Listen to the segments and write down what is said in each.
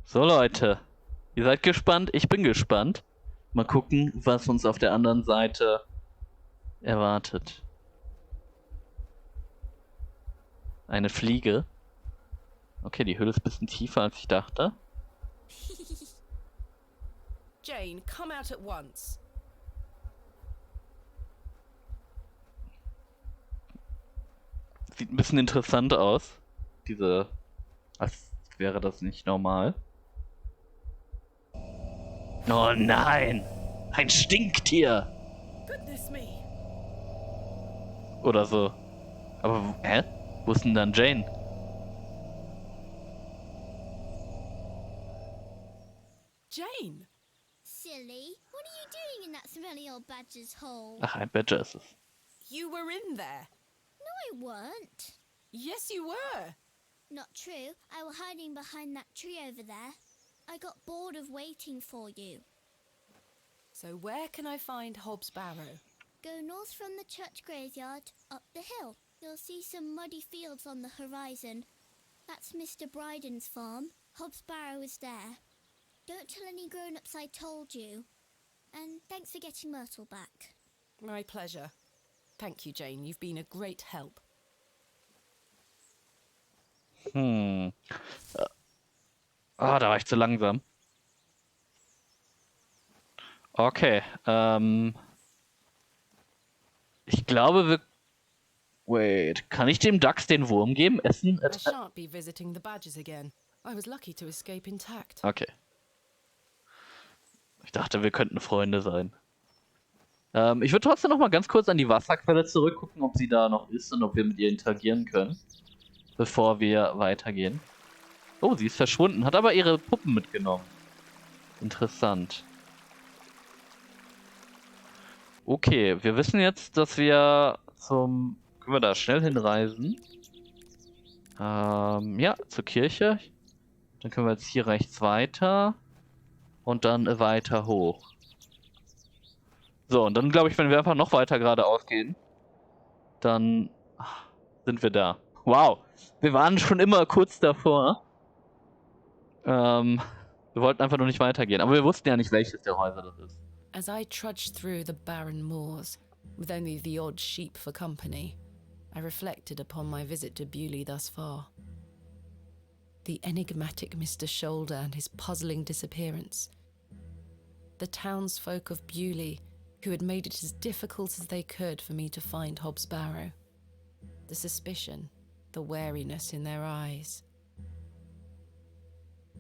So Leute, ihr seid gespannt, ich bin gespannt. Mal gucken, was uns auf der anderen Seite erwartet. Eine Fliege. Okay, die Höhle ist ein bisschen tiefer, als ich dachte. Jane, come out at once. Sieht ein bisschen interessant aus. Als wäre das nicht normal. Oh nein! Ein Stinktier! Goodness me. Oder so. Aber, hä? Wo ist denn dann Jane? Jane! Silly, what are you doing in that smelly old badger's hole? Ach, ein Badger ist es. You were in there. No, I weren't. Yes, you were. Not true. I was hiding behind that tree over there. I got bored of waiting for you. So where can I find Hobbs Barrow? Go north from the church graveyard, up the hill. You'll see some muddy fields on the horizon. That's Mr. Bryden's farm. Hobbs Barrow is there. Don't tell any grown-ups I told you. And thanks for getting Myrtle back. My pleasure. Thank you, Jane. You've been a great help. Ah, da war ich zu langsam. Okay, ich glaube, Wait, kann ich dem Dachs den Wurm geben? Essen? I shan't be visiting the badgers again. I was lucky to escape intact. Okay. Ich dachte, wir könnten Freunde sein. Ich würde trotzdem noch mal ganz kurz an die Wasserquelle zurückgucken, ob sie da noch ist und ob wir mit ihr interagieren können, bevor wir weitergehen. Oh, sie ist verschwunden, hat aber ihre Puppen mitgenommen. Interessant. Okay, wir wissen jetzt, dass wir zum... Können wir da schnell hinreisen? Ja, zur Kirche. Dann können wir jetzt hier rechts weiter. Und dann weiter hoch. So, und dann glaube ich, wenn wir einfach noch weiter geradeaus gehen, dann sind wir da. Wow, wir waren schon immer kurz davor. Wir wollten einfach nur nicht weitergehen. Aber wir wussten ja nicht, welches der Häuser das ist. As I trudged through the barren moors, with only the odd sheep for company, I reflected upon my visit to Bewley thus far. The enigmatic Mr. Shoulder and his puzzling disappearance. The townsfolk of Bewley, who had made it as difficult as they could for me to find Hobbs Barrow. The suspicion, the wariness in their eyes.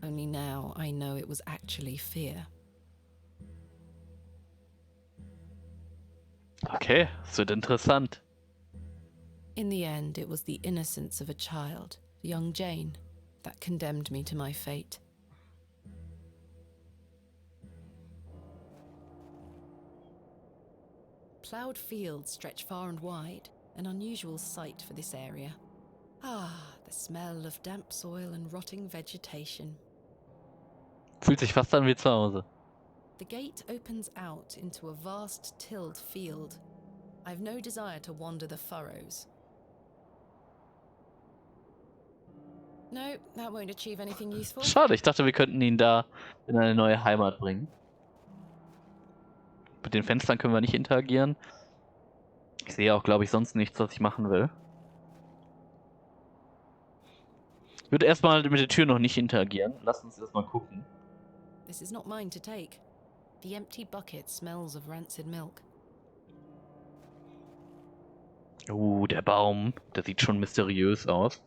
Only now I know it was actually fear. Okay, es wird interessant. In the end, it was the innocence of a child, young Jane, that condemned me to my fate. Ploughed fields stretch far and wide, an unusual sight for this area. Ah, the smell of damp soil and rotting vegetation. Fühlt sich fast an wie zu Hause. The gate opens out into a vast tilled field. I've no desire to wander the furrows. No, that won't achieve anything useful. Schade, ich dachte, wir könnten ihn da in eine neue Heimat bringen. Mit den Fenstern können wir nicht interagieren. Ich sehe auch, glaube ich, sonst nichts, was ich machen will. Ich würde erstmal mit der Tür noch nicht interagieren. Lass uns erstmal gucken. This is not mine to take. The empty bucket smells of rancid milk. Der Baum. Der sieht schon mysteriös aus.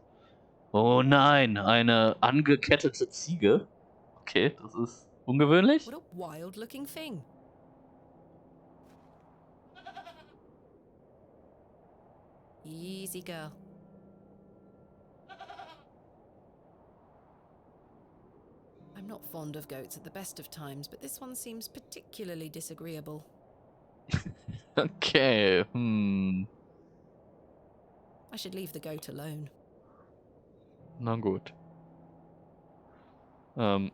Oh nein, eine angekettete Ziege. Okay, das ist ungewöhnlich. What a wild-looking thing. Easy, girl. I'm not fond of goats at the best of times, but this one seems particularly disagreeable. Okay, I should leave the goat alone. Na gut. Oh.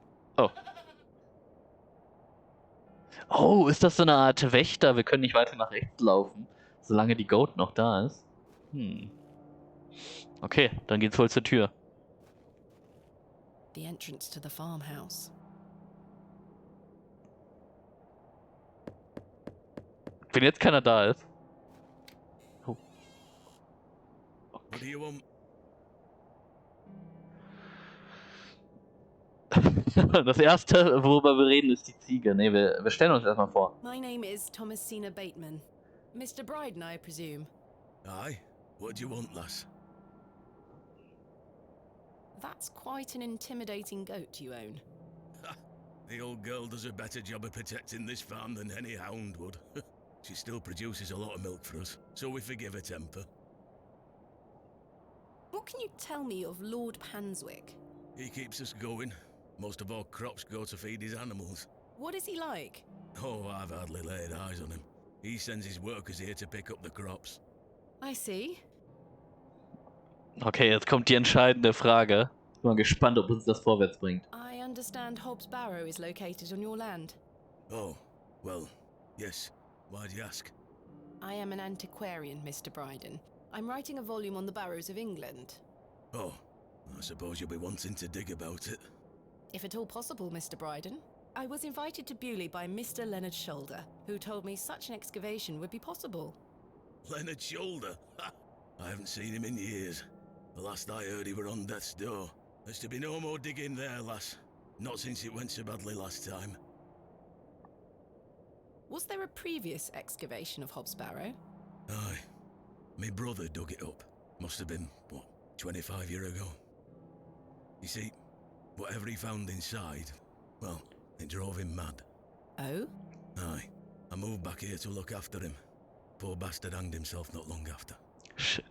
Oh, ist das so eine Art Wächter? Wir können nicht weiter nach rechts laufen, solange die Goat noch da ist. Okay, dann geht's wohl zur Tür. The entrance to the farmhouse. Wenn jetzt keiner da ist. Oh. What do you want? Das erste, worüber wir reden, ist die Ziege. Ne, wir stellen uns erstmal vor. My name is Thomasina Bateman. Mr. Bryden, I presume. Aye. What do you want, lass? That's quite an intimidating goat you own. The old girl does a better job of protecting this farm than any hound would. She still produces a lot of milk for us, so we forgive her temper. What can you tell me of Lord Panswick? He keeps us going. Most of our crops go to feed his animals. What is he like? Oh, I've hardly laid eyes on him. He sends his workers here to pick up the crops. I see. Okay, jetzt kommt die entscheidende Frage. Ich bin mal gespannt, ob uns das vorwärts bringt. I understand Hobbs Barrow is located on your land. Oh, well, yes. Why'd you ask? I am an antiquarian, Mr. Bryden. I'm writing a volume on the Barrows of England. Oh, I suppose you'll be wanting to dig about it. If at all possible, Mr. Bryden. I was invited to Bewley by Mr. Leonard Shoulder, who told me such an excavation would be possible. Leonard Shoulder? Ha! I haven't seen him in years. The last I heard he were on death's door. There's to be no more digging there, lass. Not since it went so badly last time. Was there a previous excavation of Hobbs Barrow? Aye. Me brother dug it up. Must have been, 25 years ago. You see, whatever he found inside, well, it drove him mad. Oh? Aye. I moved back here to look after him. Poor bastard hanged himself not long after. Shit.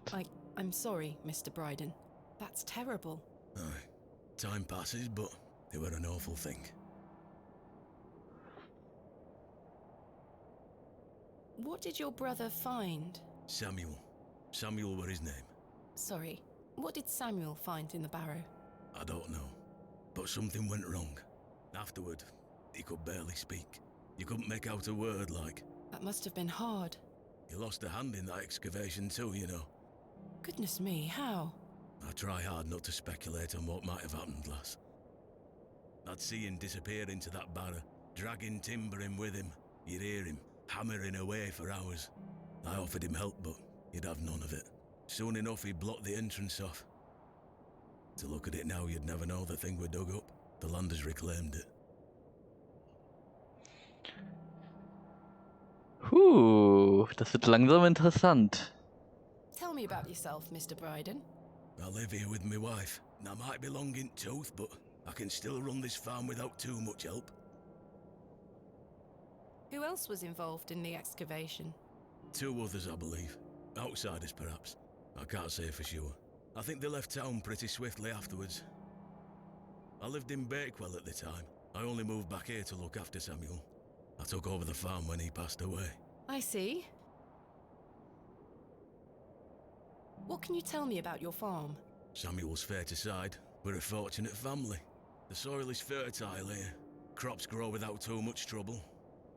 I'm sorry, Mr. Bryden. That's terrible. Aye. Time passes, but it were an awful thing. What did your brother find? Samuel. Samuel were his name. Sorry, what did Samuel find in the barrow? I don't know. But something went wrong. Afterward, he could barely speak. You couldn't make out a word like. That must have been hard. He lost a hand in that excavation too, you know. Goodness me, how? I try hard not to speculate on what might have happened, lass. I'd see him disappear into that barrow, dragging timber in with him. You'd hear him hammering away for hours. I offered him help, but he'd have none of it. Soon enough, he blocked the entrance off. To look at it now, you'd never know the thing we dug up. The land has reclaimed it. Das wird langsam interessant. Tell me about yourself, Mr. Bryden. I live here with my wife, and I might be long in tooth, but I can still run this farm without too much help. Who else was involved in the excavation? 2 others, I believe. Outsiders, perhaps. I can't say for sure. I think they left town pretty swiftly afterwards. I lived in Bakewell at the time. I only moved back here to look after Samuel. I took over the farm when he passed away. I see. What can you tell me about your farm? Samuel's fair to side. We're a fortunate family. The soil is fertile here. Crops grow without too much trouble.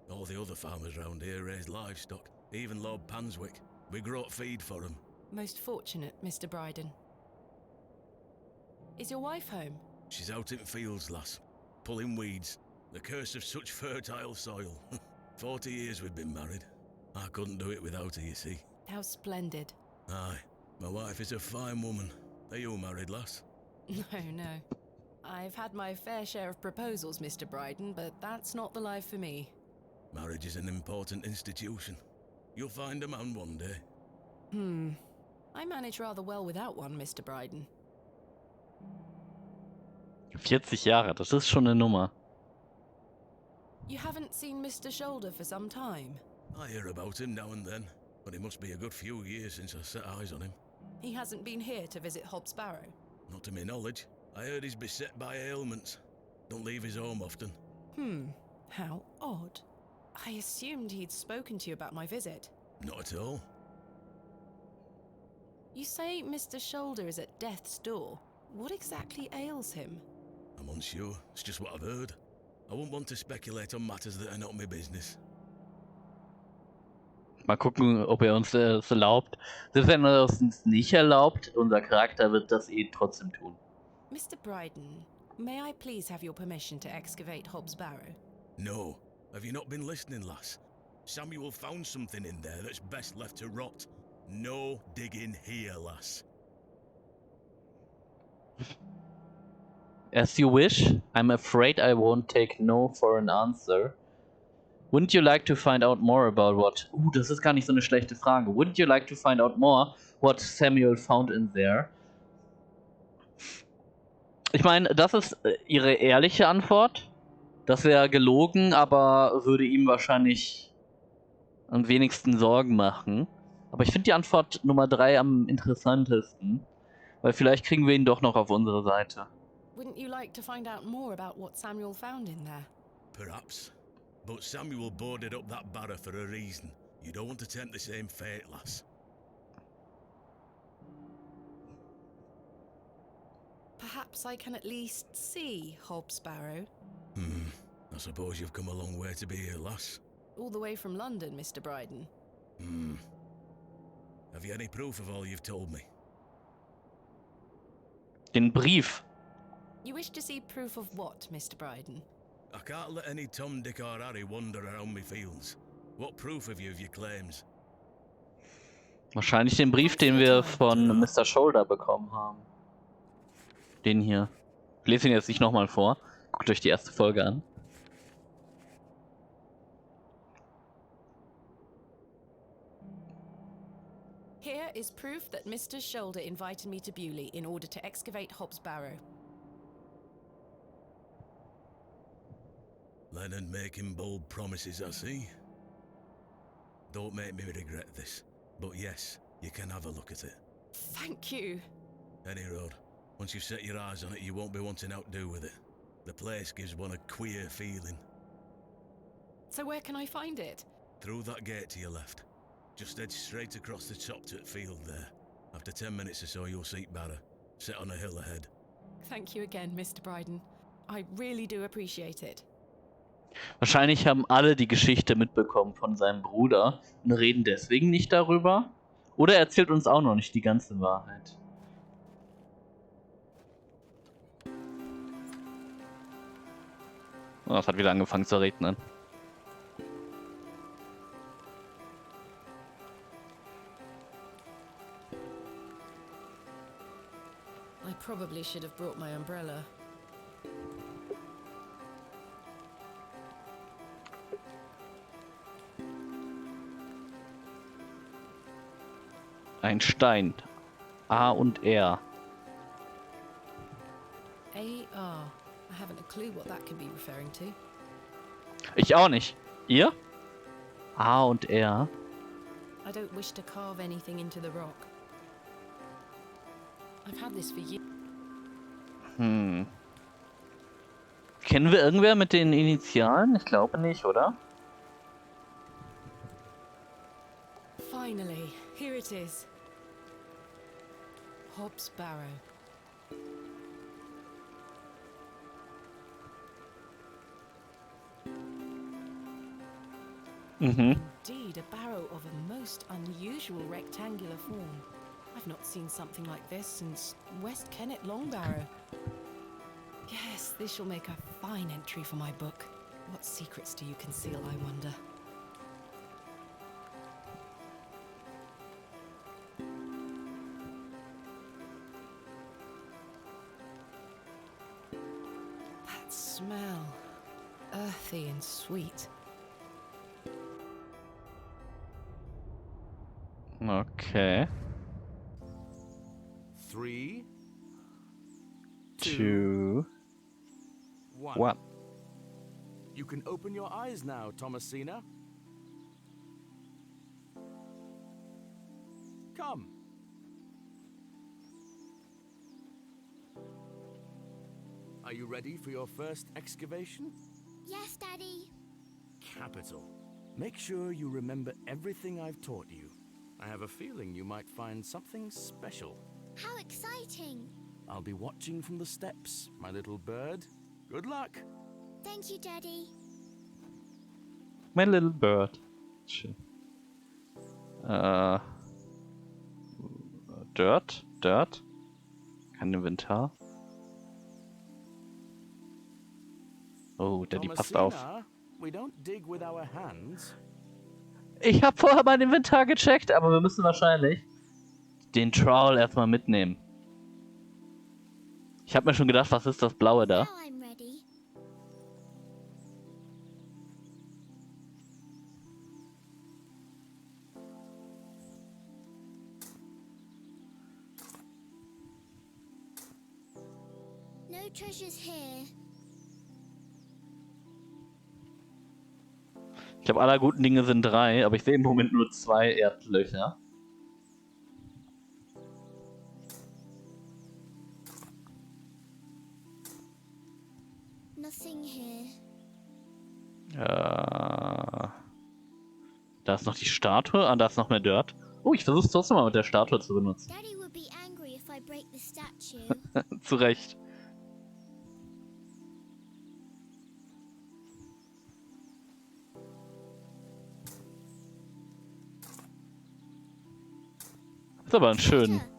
All the other farmers round here raise livestock. Even Lord Panswick. We grow feed for him. Most fortunate, Mr. Bryden. Is your wife home? She's out in fields, lass. Pulling weeds. The curse of such fertile soil. 40 years we've been married. I couldn't do it without her, you see. How splendid. Aye. My wife is a fine woman. Are you married, lass? No. I've had my fair share of proposals, Mr. Bryden, but that's not the life for me. Marriage is an important institution. You'll find a man one day. I manage rather well without one, Mr. Bryden. 40 Jahre, das ist schon eine Nummer. You haven't seen Mr. Shoulder for some time. I hear about him now and then, but it must be a good few years since I set eyes on him. He hasn't been here to visit Hobbs Barrow. Not to my knowledge. I heard he's beset by ailments. Don't leave his home often. How odd. I assumed he'd spoken to you about my visit. Not at all. You say Mr. Shoulder is at death's door. What exactly ails him? I'm unsure. It's just what I've heard. I wouldn't want to speculate on matters that are not my business. Mal gucken, ob er uns das erlaubt. Selbst wenn er es uns nicht erlaubt, unser Charakter wird das trotzdem tun. Mr. Bryden, May I please have your permission to excavate Hobbs Barrow? No. Have you not been listening, lass? Samuel found something in there that's best left to rot. No digging here, lass. As you wish. I'm afraid I won't take no for an answer. Wouldn't you like to find out more about what... das ist gar nicht so eine schlechte Frage. Wouldn't you like to find out more what Samuel found in there? Ich meine, das ist ihre ehrliche Antwort. Das wäre gelogen, aber würde ihm wahrscheinlich am wenigsten Sorgen machen. Aber ich finde die Antwort Nummer 3 am interessantesten. Weil vielleicht kriegen wir ihn doch noch auf unsere Seite. Wouldn't you like to find out more about what Samuel found in there? Perhaps. But Samuel boarded up that barrow for a reason. You don't want to tempt the same fate, lass. Perhaps I can at least see Hobbs Barrow. I suppose you've come a long way to be here, lass. All the way from London, Mr. Bryden. Have you any proof of all you've told me? Den Brief. You wish to see proof of what, Mr. Bryden? I can't let any Tom, Dick or Harry wander around me fields. What proof have you of your claims? Wahrscheinlich den Brief, den wir von Mr. Shoulder bekommen haben. Den hier. Ich lese ihn jetzt nicht nochmal vor. Guckt euch die erste Folge an. Here is proof that Mr. Shoulder invited me to Bewley in order to excavate Hobbs Barrow. Leonard making bold promises, I see. Don't make me regret this, but yes, you can have a look at it. Thank you. Any road. Once you've set your eyes on it, you won't be wanting out to do with it. The place gives one a queer feeling. So where can I find it? Through that gate to your left. Just head straight across the top to the field there. After 10 minutes or so, you'll see Barrow, set on a hill ahead. Thank you again, Mr. Bryden. I really do appreciate it. Wahrscheinlich haben alle die Geschichte mitbekommen von seinem Bruder und reden deswegen nicht darüber. Oder er erzählt uns auch noch nicht die ganze Wahrheit. Oh, es hat wieder angefangen zu regnen. I probably should have brought my umbrella. Ein Stein. A und R. A-R. I haven't a clue what that could be referring to. Ich auch nicht. Ihr? A und R. I don't wish to carve anything into the rock. I've had this for years. Kennen wir irgendwer mit den Initialen? Ich glaube nicht, oder? Finally, here it is. Hobbs Barrow. Indeed, a barrow of a most unusual rectangular form. I've not seen something like this since West Kennet Long Barrow. Yes, this shall make a fine entry for my book. What secrets do you conceal, I wonder? That smell. Earthy and sweet. Okay. 3, 2, 1. 1. You can open your eyes now, Thomasina. Come. Are you ready for your first excavation? Yes, Daddy. Capital. Make sure you remember everything I've taught you. I have a feeling you might find something special. How exciting. I'll be watching from the steps, my little bird. Good luck. Thank you, Daddy. My little bird. Schön. Dirt. Kein Inventar. Oh, Daddy, passt auf. Thomasina, we don't dig with our hands. Ich habe vorher mein Inventar gecheckt, aber wir müssen wahrscheinlich den Trowel erstmal mitnehmen. Ich habe mir schon gedacht, was ist das Blaue da? Now I'm ready. No treasures here. Ich glaube, aller guten Dinge sind 3, aber ich sehe im Moment nur 2 Erdlöcher. Nothing here. Da ist noch die Statue. Ah, da ist noch mehr Dirt. Oh, ich versuche es trotzdem mal mit der Statue zu benutzen. Daddy would be angry if I break the statue. Zu Recht. Ist aber ein schön. Treasure.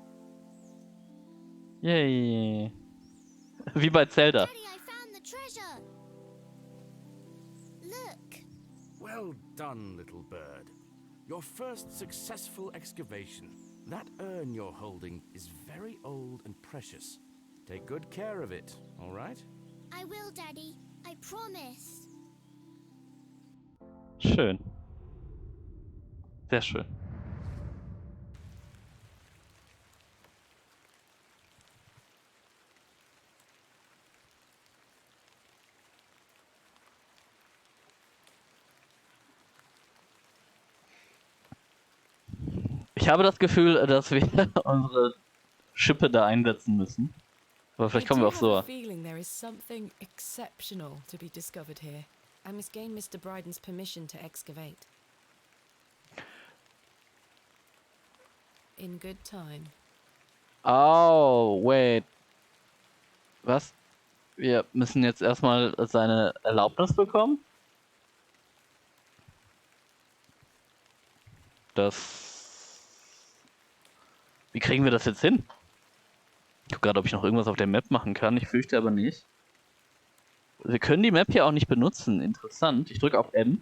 Yay. Wie bei Zelda. Daddy, I found the treasure. Look. Well done, little bird. Your first successful excavation. That urn you're holding is very old and precious. Take good care of it, all right? I will, Daddy. I promise. Schön. Sehr schön. Ich habe das Gefühl, dass wir unsere Schippe da einsetzen müssen. Aber vielleicht kommen wir auch I so. have a feeling there is something exceptional to be discovered here. I must gain Mr. Bryden's permission to excavate. In good time. Oh, wait. Was? Wir müssen jetzt erstmal seine Erlaubnis bekommen? Wie kriegen wir das jetzt hin? Ich gucke gerade, ob ich noch irgendwas auf der Map machen kann. Ich fürchte aber nicht. Wir können die Map hier auch nicht benutzen. Interessant. Ich drücke auf M.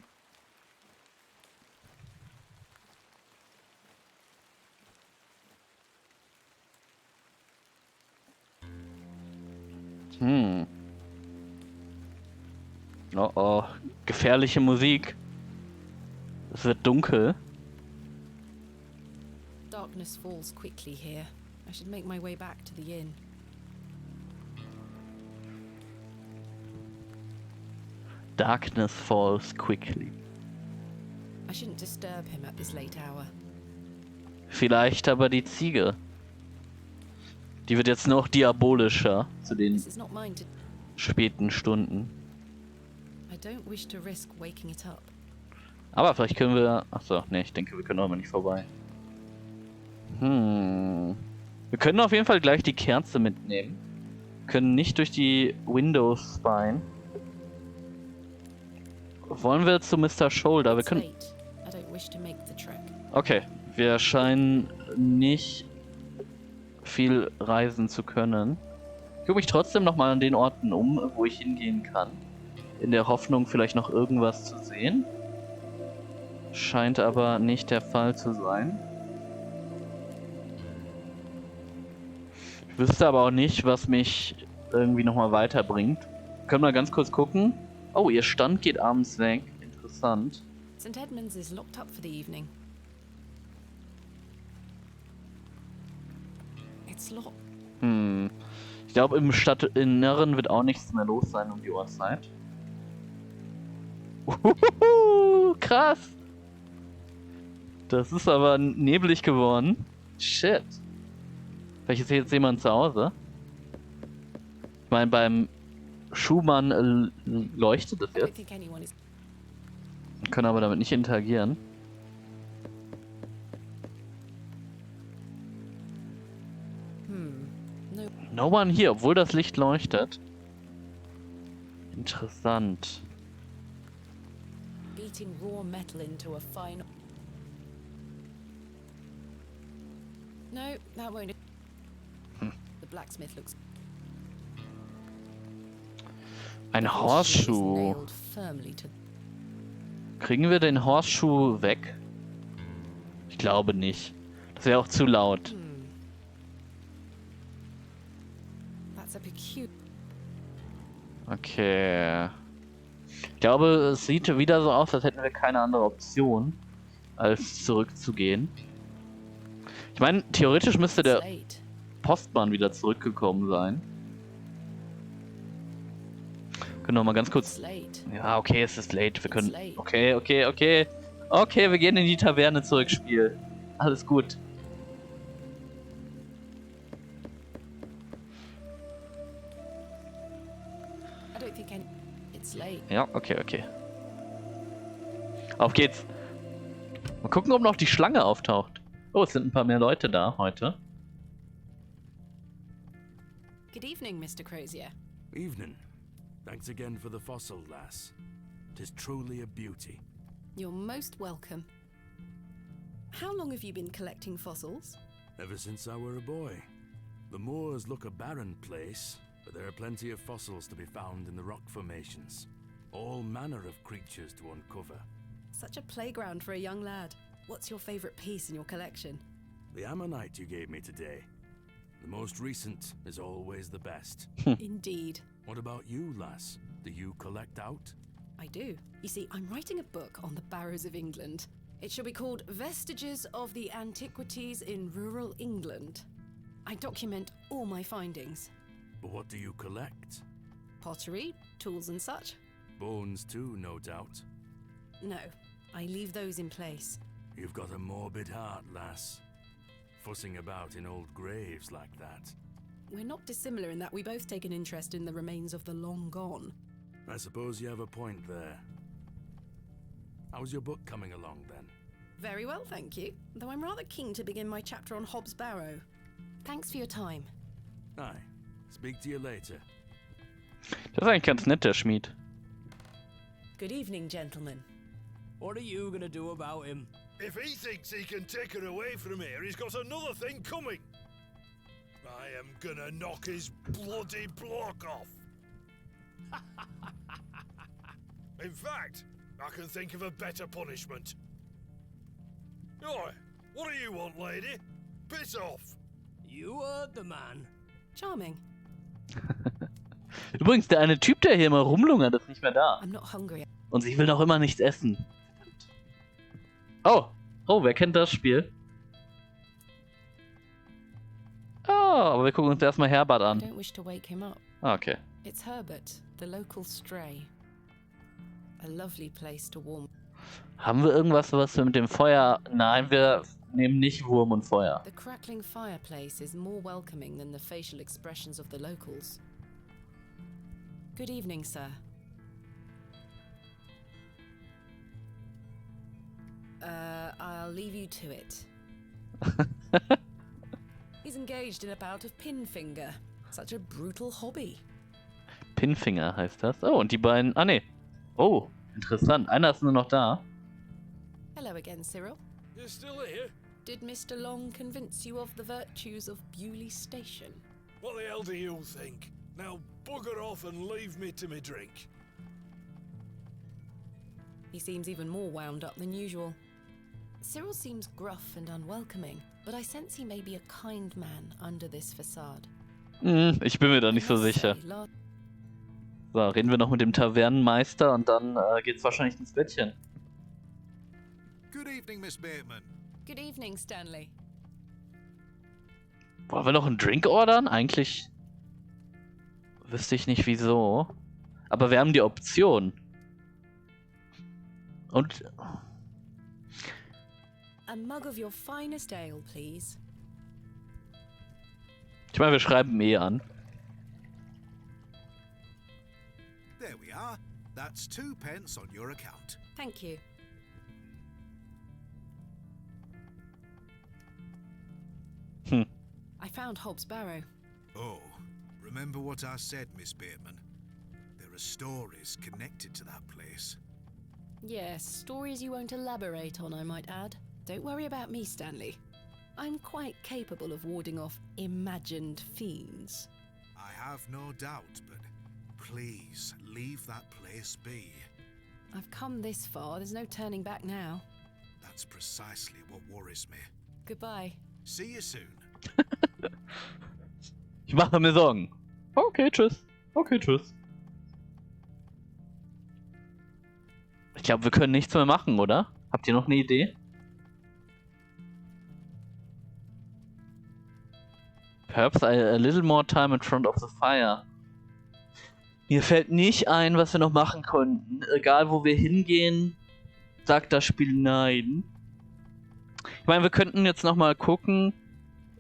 Oh oh. Gefährliche Musik. Es wird dunkel. Darkness falls quickly here. I should make my way back to the inn. Darkness falls quickly. I shouldn't disturb him at this late hour. Vielleicht aber die Ziege. Die wird jetzt noch diabolischer zu den This is not mine to... späten Stunden. I don't wish to risk waking it up. Aber vielleicht können wir... Achso, ne, ich denke, wir können auch mal nicht vorbei. Wir können auf jeden Fall gleich die Kerze mitnehmen. Können nicht durch die Windows spyen. Wollen wir zu Mr. Shoulder? Wir It's können... late. I don't wish to make the trek. Okay, wir scheinen nicht viel reisen zu können. Ich gucke mich trotzdem nochmal an den Orten um, wo ich hingehen kann. In der Hoffnung, vielleicht noch irgendwas zu sehen. Scheint aber nicht der Fall zu sein. Ich wüsste aber auch nicht, was mich irgendwie nochmal weiterbringt. Können wir ganz kurz gucken. Oh, ihr Stand geht abends weg. Interessant. St. Edmunds is locked up for the evening. It's locked. Ich glaube, im Stadtinneren wird auch nichts mehr los sein um die Uhrzeit. Krass! Das ist aber neblig geworden. Shit. Vielleicht ist hier jetzt jemand zu Hause. Ich meine, beim Schuhmann leuchtet es I don't jetzt. think anyone is... Wir können aber damit nicht interagieren. No. No one hier, obwohl das Licht leuchtet. Interessant. Beating raw metal into a fine... No, that won't... The blacksmith looks... Ein The horseshoe is Horseshoe. nailed firmly to. Kriegen wir den Horseshoe weg? Ich glaube nicht. Das wäre auch zu laut. That's a peculiar. Okay. Ich glaube, es sieht wieder so aus, als hätten wir keine andere Option, als zurückzugehen. Ich meine, theoretisch müsste der Slate. Postmann wieder zurückgekommen sein. Können wir mal ganz kurz... Slate. Ja, okay, es ist late. Wir können... late. Okay. Okay, wir gehen in die Taverne zurück, Spiel. Alles gut. I don't think any. It's late. Ja, okay. Auf geht's. Mal gucken, ob noch die Schlange auftaucht. Oh, es sind ein paar mehr Leute da heute. Good evening, Mr. Crozier. Evening. Thanks again for the fossil, lass. 'Tis truly a beauty. You're most welcome. How long have you been collecting fossils? Ever since I were a boy. The moors look a barren place, but there are plenty of fossils to be found in the rock formations. All manner of creatures to uncover. Such a playground for a young lad. What's your favorite piece in your collection? The ammonite you gave me today. The most recent is always the best. Indeed. What about you, lass? Do you collect out? I do. You see, I'm writing a book on the Barrows of England. It shall be called Vestiges of the Antiquities in Rural England. I document all my findings. But what do you collect? Pottery, tools and such? Bones too, no doubt. No, I leave those in place. You've got a morbid heart, lass. Fussing about in old graves like that. We're not dissimilar in that we both take an interest in the remains of the long gone. I suppose you have a point there. How's your book coming along then? Very well, thank you. Though I'm rather keen to begin my chapter on Hobbs Barrow. Thanks for your time. Aye. Speak to you later. Das ist eigentlich ganz nett, der Schmied. Good evening, gentlemen. What are you gonna do about him? If he thinks he can take her away from here, he's got another thing coming. I am gonna knock his bloody block off. In fact, I can think of a better punishment. Oi, what do you want, lady? Piss off. You heard the man. Charming. Übrigens, der eine Typ, der hier immer rumlungert, ist nicht mehr da. I'm not hungry. Und sie will noch immer nichts essen. Oh, wer kennt das Spiel? Oh, aber wir gucken uns erstmal Herbert I an. don't wish to wake him up. Ah, okay. It's Herbert, the local stray. A lovely place to warm. Haben wir irgendwas, was wir mit dem Feuer... Nein, wir nehmen nicht Wurm und Feuer. The crackling fireplace is more welcoming than the facial expressions of the locals. Good evening, sir. I'll leave you to it. He's engaged in a bout of pinfinger. Such a brutal hobby. Pinfinger heißt das. Oh, und die beiden... Ah, nee. Oh, interessant. Einer ist nur noch da. Hello again, Cyril. You're still here? Did Mr. Long convince you of the virtues of Bewley Station? What the hell do you think? Now bugger off and leave me to me drink. He seems even more wound up than usual. Cyril seems gruff and unwelcoming, but I sense he may be a kind man under this facade. Ich bin mir da nicht so I must sicher. say, So, reden wir noch mit dem Tavernenmeister und dann geht's wahrscheinlich ins Bettchen. Good evening, Miss Bateman. Good evening, Stanley. Wollen wir noch einen Drink ordern? Eigentlich wüsste ich nicht wieso. Aber wir haben die Option. Und A mug of your finest ale, please. ich meine, wir schreiben an. There we are. That's 2 pence on your account. Thank you. I found Hobbs Barrow. Oh, remember what I said, Miss Bateman? There are stories connected to that place. Yes, stories you won't elaborate on, I might add. Don't worry about me, Stanley. I'm quite capable of warding off imagined fiends. I have no doubt, but Please, leave that place be. I've come this far, there's no turning back now. That's precisely what worries me. Goodbye. See you soon. Ich mache mir Sorgen. Okay, tschüss. Okay, tschüss. Ich glaube, wir können nichts mehr machen, oder? Habt ihr noch eine Idee? Perhaps a little more time in front of the fire. Mir fällt nicht ein, was wir noch machen konnten. Egal, wo wir hingehen, sagt das Spiel nein. Ich meine, wir könnten jetzt nochmal gucken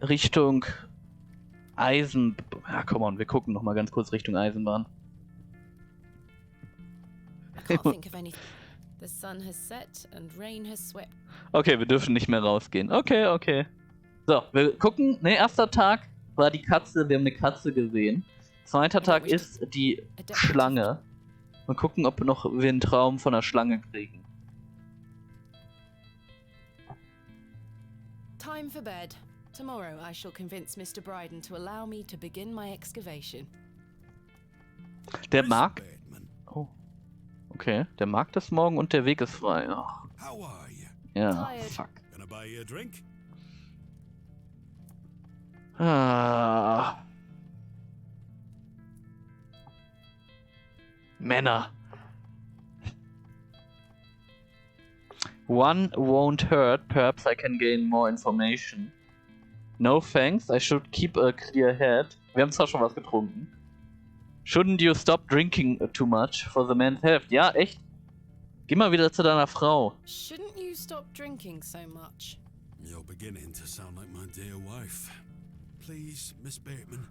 Richtung Eisen... Ja, come on, wir gucken nochmal ganz kurz Richtung Eisenbahn. I can't think of anything. The sun has set and rain has swept. Okay, wir dürfen nicht mehr rausgehen. Okay, okay. So, wir gucken. Ne, erster Tag war die Katze. Wir haben eine Katze gesehen. Zweiter Tag ist die Schlange. Mal gucken, ob wir einen Traum von einer Schlange kriegen. Time for bed. Tomorrow I shall convince Mr. Bryden to allow me to begin my excavation. Der Miss mag... Bateman, Oh. Okay, der mag das morgen und der Weg ist frei. Ach, how are you? ja, Tired. fuck. Gonna buy you a drink? Ah. Männer. One won't hurt. Perhaps I can gain more information. No thanks. I should keep a clear head. Wir haben zwar schon was getrunken. Shouldn't you stop drinking too much for the man's health? Ja, echt? Geh mal wieder zu deiner Frau. Shouldn't you stop drinking so much? You're beginning to sound like my dear wife. Please, Miss Bateman,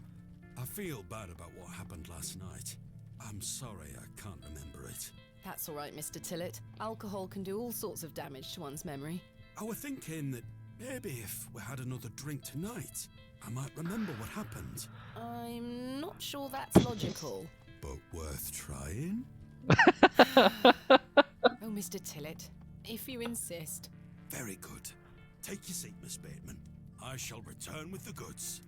I feel bad about what happened last night. I'm sorry I can't remember it. That's all right, Mr. Tillett. Alcohol can do all sorts of damage to one's memory. I was thinking that maybe if we had another drink tonight, I might remember what happened. I'm not sure that's logical. But worth trying? Oh, Mr. Tillett, if you insist. Very good. Take your seat, Miss Bateman. I shall return with the goods.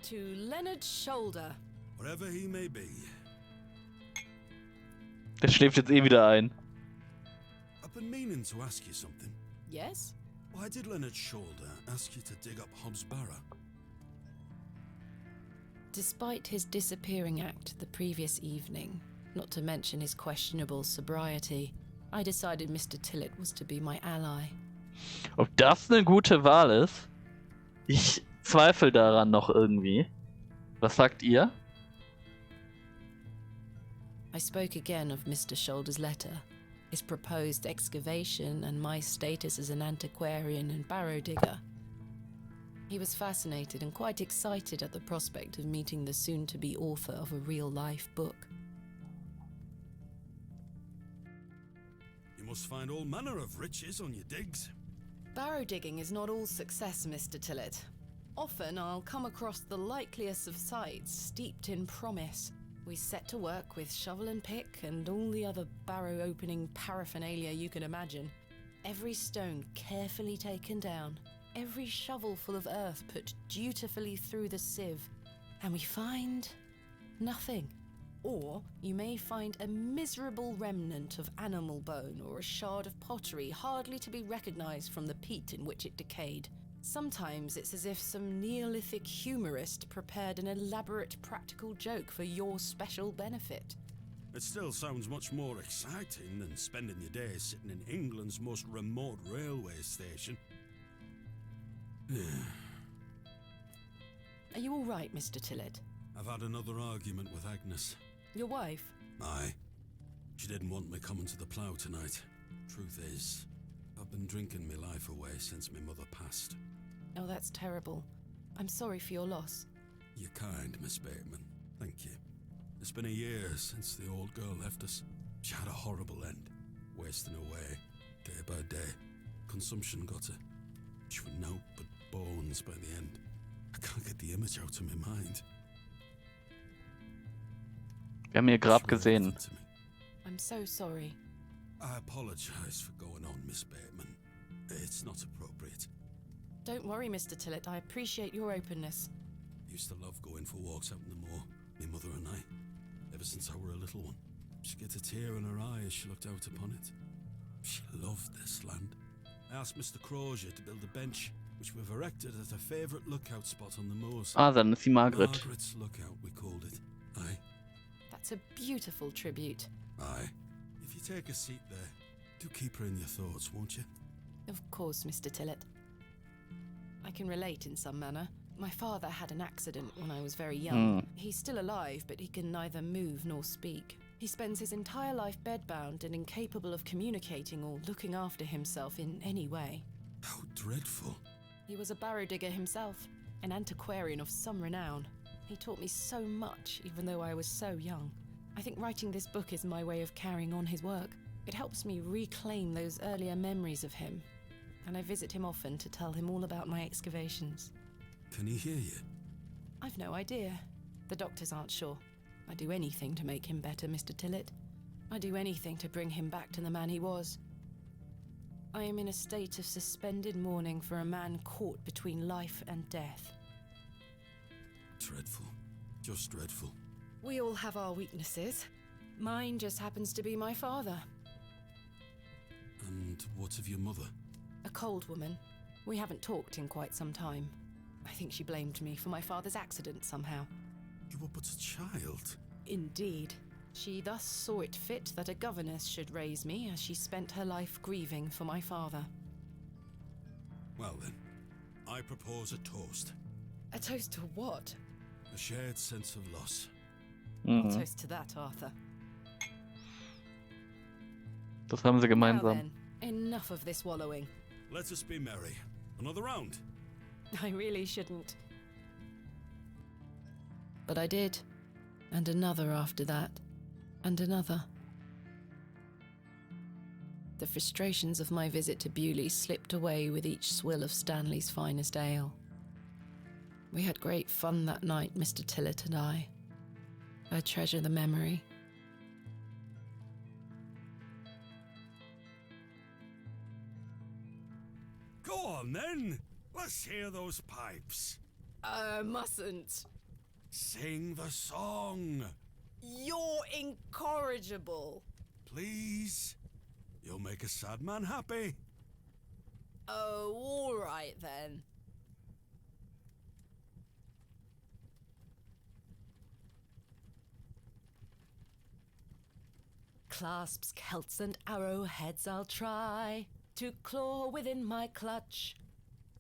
To Leonard's shoulder. Wherever he may be. Der schläft jetzt eh wieder ein. I've been meaning to ask you something. Yes? Why did Leonard Shoulder ask you to dig up Hobbs Barrow? Despite his disappearing act the previous evening, not to mention his questionable sobriety, I decided Mr. Tillett was to be my ally. Ob das eine gute Wahl ist? Ich zweifle daran noch irgendwie. Was sagt ihr? I spoke again of Mr. Shoulder's letter, his proposed excavation, and my status as an antiquarian and barrow digger. He was fascinated and quite excited at the prospect of meeting the soon-to-be author of a real-life book. You must find all manner of riches on your digs. Barrow digging is not all success, Mr. Tillett. Often I'll come across the likeliest of sites steeped in promise. We set to work with shovel and pick and all the other barrow opening paraphernalia you can imagine. Every stone carefully taken down, every shovel full of earth put dutifully through the sieve, and we find nothing. Or you may find a miserable remnant of animal bone or a shard of pottery hardly to be recognized from the peat in which it decayed. Sometimes it's as if some Neolithic humorist prepared an elaborate practical joke for your special benefit. It still sounds much more exciting than spending your days sitting in England's most remote railway station. Are you all right, Mr. Tillett? I've had another argument with Agnes. Your wife? Aye. She didn't want me coming to the plough tonight. Truth is, I've been drinking my life away since my mother passed. Oh, that's terrible. I'm sorry for your loss. You're kind, Miss Bateman. Thank you. It's been a year since the old girl left us. She had a horrible end, wasting away, day by day. Consumption got her. She was naught but bones by the end. I can't get the image out of my mind. Wir haben ihr Grab She was gesehen. everything to me. I'm so sorry. I apologize for going on, Miss Bateman. It's not appropriate. Don't worry, Mr. Tillett. I appreciate your openness. Used to love going for walks out in the moor, my mother and I, ever since I were a little one. She'd get a tear in her eye as she looked out upon it. She loved this land. I asked Mr. Crozier to build a bench, which we've erected at her favourite lookout spot on the moors. Ah, dann ist sie Margaret. Margaret's Lookout, we called it. Aye. That's a beautiful tribute. Aye. If you take a seat there, do keep her in your thoughts, won't you? Of course, Mr. Tillett. I can relate in some manner. My father had an accident when I was very young. He's still alive, but he can neither move nor speak. He spends his entire life bedbound and incapable of communicating or looking after himself in any way. How dreadful. He was a barrow digger himself, an antiquarian of some renown. He taught me so much, even though I was so young. I think writing this book is my way of carrying on his work. It helps me reclaim those earlier memories of him, and I visit him often to tell him all about my excavations. Can he hear you? I've no idea. The doctors aren't sure. I'd do anything to make him better, Mr. Tillett. I'd do anything to bring him back to the man he was. I am in a state of suspended mourning for a man caught between life and death. Dreadful. Just dreadful. We all have our weaknesses. Mine just happens to be my father. And what of your mother? A cold woman. We haven't talked in quite some time. I think she blamed me for my father's accident somehow. You were but a child. Indeed. She thus saw it fit that a governess should raise me as she spent her life grieving for my father. Well then, I propose a toast. A toast to what? A shared sense of loss. I'll toast to that, Arthur. Das haben sie Now gemeinsam. then, enough of this wallowing. Let us be merry. Another round. I really shouldn't. But I did. And another after that. And another. The frustrations of my visit to Bewley slipped away with each swill of Stanley's finest ale. We had great fun that night, Mr. Tillett and I. I treasure the memory. Go on then. Let's hear those pipes. Mustn't. Sing the song. You're incorrigible. Please. You'll make a sad man happy. Oh, all right then. Clasps, celts, and arrowheads I'll try to claw within my clutch.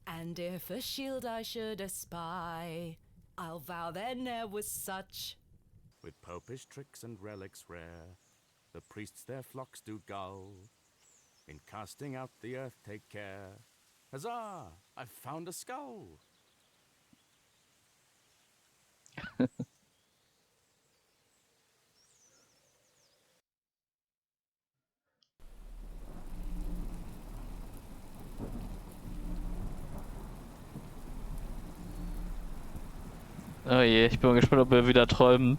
And if a shield I should espy, I'll vow there ne'er was such. With popish tricks and relics rare, the priests their flocks do gull. In casting out the earth take care. Huzzah! I've found a skull! Oh je, ich bin mal gespannt, ob wir wieder träumen.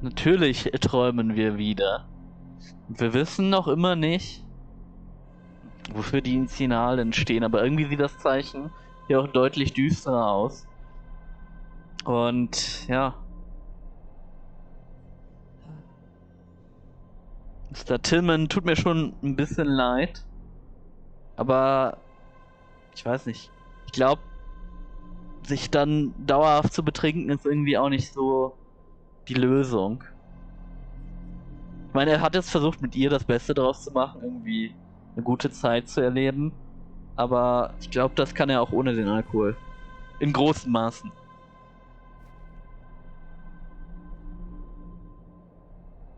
Natürlich träumen wir wieder. Und wir wissen noch immer nicht, wofür die Initialen stehen, aber irgendwie sieht das Zeichen hier auch deutlich düsterer aus. Und ja. Mr. Tillman tut mir schon ein bisschen leid. Aber ich weiß nicht. Ich glaube, sich dann dauerhaft zu betrinken ist irgendwie auch nicht so die Lösung. Ich meine, er hat jetzt versucht, mit ihr das Beste draus zu machen, irgendwie eine gute Zeit zu erleben. Aber ich glaube, das kann er auch ohne den Alkohol. In großen Maßen.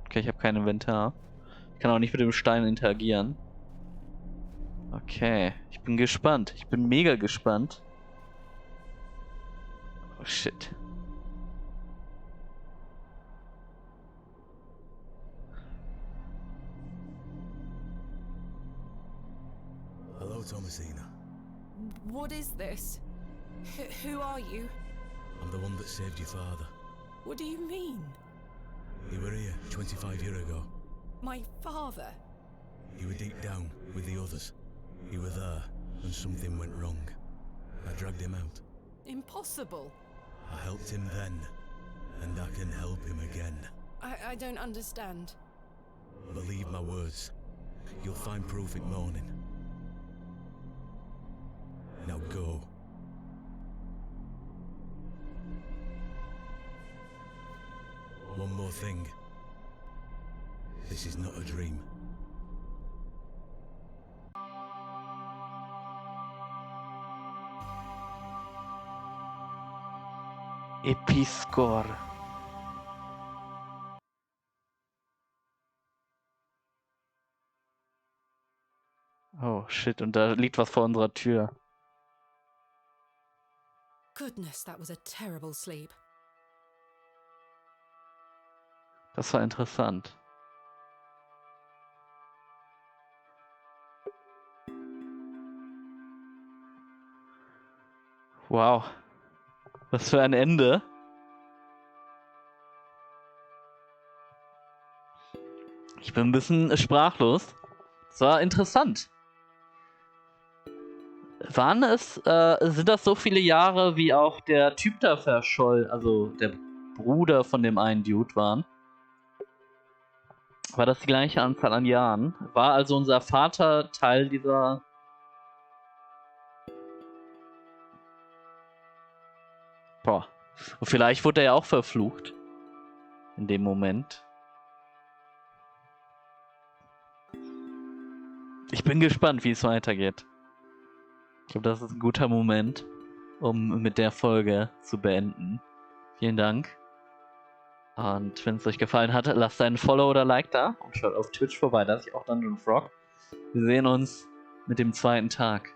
Okay, ich habe kein Inventar. Ich kann auch nicht mit dem Stein interagieren. Okay, ich bin gespannt. Ich bin mega gespannt. Oh shit. Hello, Thomasina. What is this? Who are you? I'm the one that saved your father. What do you mean? You were here 25 years ago. My father? You were deep down with the others. You were there, and something went wrong. I dragged him out. Impossible. I helped him then, and I can help him again. I don't understand. Believe my words. You'll find proof in morning. Now go. One more thing. This is not a dream. Episkor. Oh shit, und da liegt was vor unserer Tür. Goodness, that was a terrible sleep. Das war interessant. Wow. Was für ein Ende. Ich bin ein bisschen sprachlos. Das war interessant. Sind das so viele Jahre, wie auch der Typ da verscholl, also der Bruder von dem einen Dude waren? War das die gleiche Anzahl an Jahren? War also unser Vater Teil dieser... Boah. Und vielleicht wurde er ja auch verflucht. In dem Moment. Ich bin gespannt, wie es weitergeht. Ich glaube, das ist ein guter Moment, um mit der Folge zu beenden. Vielen Dank. Und wenn es euch gefallen hat, lasst einen Follow oder Like da und schaut auf Twitch vorbei, da ist auch Dungeon Frog. Wir sehen uns mit dem zweiten Tag.